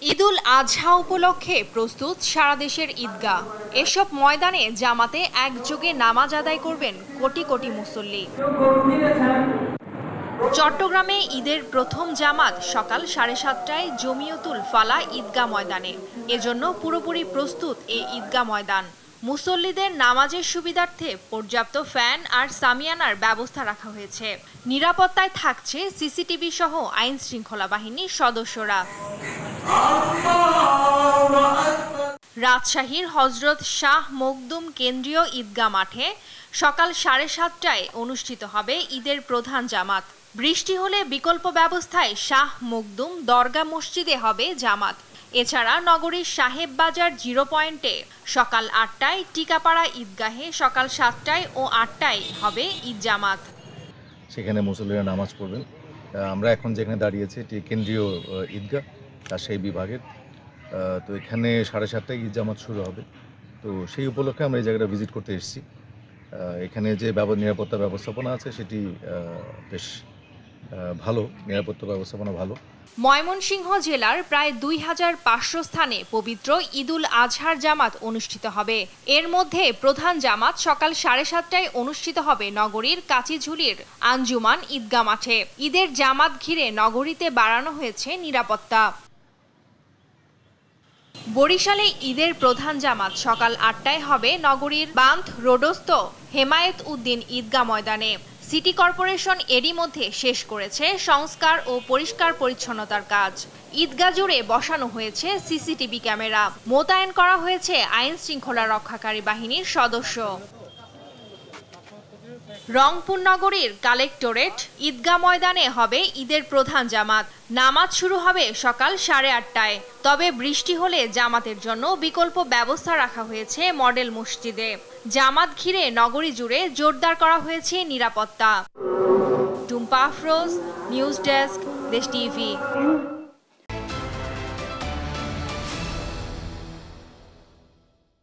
ঈদুল আজহা উপলক্ষে প্রস্তুত সারা দেশের ঈদগাহ। এসব ময়দানে জামাতে একযোগে নামাজ আদায় করবেন কোটি কোটি মুসল্লি। চট্টগ্রামে ঈদের প্রথম জামাত সকাল 7:30টায় জমিয়তুল ফালা ঈদগাহ ময়দানে। এজন্য পুরোপুরি প্রস্তুত এই ঈদগাহ ময়দান। মুসল্লিদের নামাজের সুবিধার্থে পর্যাপ্ত ফ্যান আর সামিয়ানার ব্যবস্থা রাখা হয়েছে। নিরাপত্তায় থাকছে সিসিটিভি সহ আইন শৃঙ্খলা বাহিনীর সদস্যরা। রাজশাহীর হযরত শাহ মখদুম কেন্দ্রীয় ঈদগাহ মাঠে সকাল 7:30টায় অনুষ্ঠিত হবে ঈদের প্রধান জামাত। বৃষ্টি হলে বিকল্প ব্যবস্থায় শাহ মখদুম দরগা মসজিদে হবে জামাত। এছাড়া নগরীর সাহেব বাজার 0 পয়েন্টে সকাল 8টায়, টিকাপাড়া ঈদগাহে সকাল 7টায় ও 8টায় হবে ঈদ জামাত। সেখানে মুসল্লিরা নামাজ পড়বেন। আমরা এখন যেখানে দাঁড়িয়েছি এটি কেন্দ্রীয় ঈদগাহ রাজশাহী বিভাগের। তো এখানে 7:30টায় ঈদ জামাত শুরু হবে। তো সেই উপলক্ষে আমরা এই জায়গাটা ভিজিট করতে এসেছি। এখানে যে নিরাপত্তা ব্যবস্থাপনা আছে সেটি বেশ ভালো, নিরাপত্তা ব্যবস্থাপনা ভালো। ময়মনসিংহ জেলার প্রায় 2500 স্থানে পবিত্র ঈদুল আজহার জামাত অনুষ্ঠিত হবে। এর মধ্যে প্রধান জামাত সকাল 7:30টায় অনুষ্ঠিত হবে নগরীর কাচিঝুলির আঞ্জুমান ঈদগাহ মাঠে। ঈদের জামাত ঘিরে নগরীতে বাড়ানো হয়েছে নিরাপত্তা। বরিশালে ঈদের প্রধান জামাত সকাল 8টায় হবে নগরীর বান্থ রোডস্থ হেমায়েত উদ্দিন ঈদগাহ ময়দানে। সিটি কর্পোরেশন এরই মধ্যে শেষ করেছে সংস্কার ও পরিষ্কার পরিচ্ছন্নতার কাজ। ঈদগাহ জুড়ে বসানো হয়েছে সিসিটিভি ক্যামেরা, মোতায়েন করা হয়েছে আইন শৃঙ্খলা রক্ষাকারী বাহিনীর সদস্য। রংপুর নগরীর কালেক্টরেট ঈদগাহ ময়দানে হবে ঈদের প্রধান জামাত। নামাজ শুরু হবে সকাল 8:30টায়। তবে বৃষ্টি হলে জামাতের জন্য বিকল্প ব্যবস্থা রাখা হয়েছে মডেল মসজিদে। জামাত ঘিরে নগরী জুড়ে জোরদার করা হয়েছে নিরাপত্তা। টুম্পা আফরোজ, নিউজ ডেস্ক, দেশ টিভি।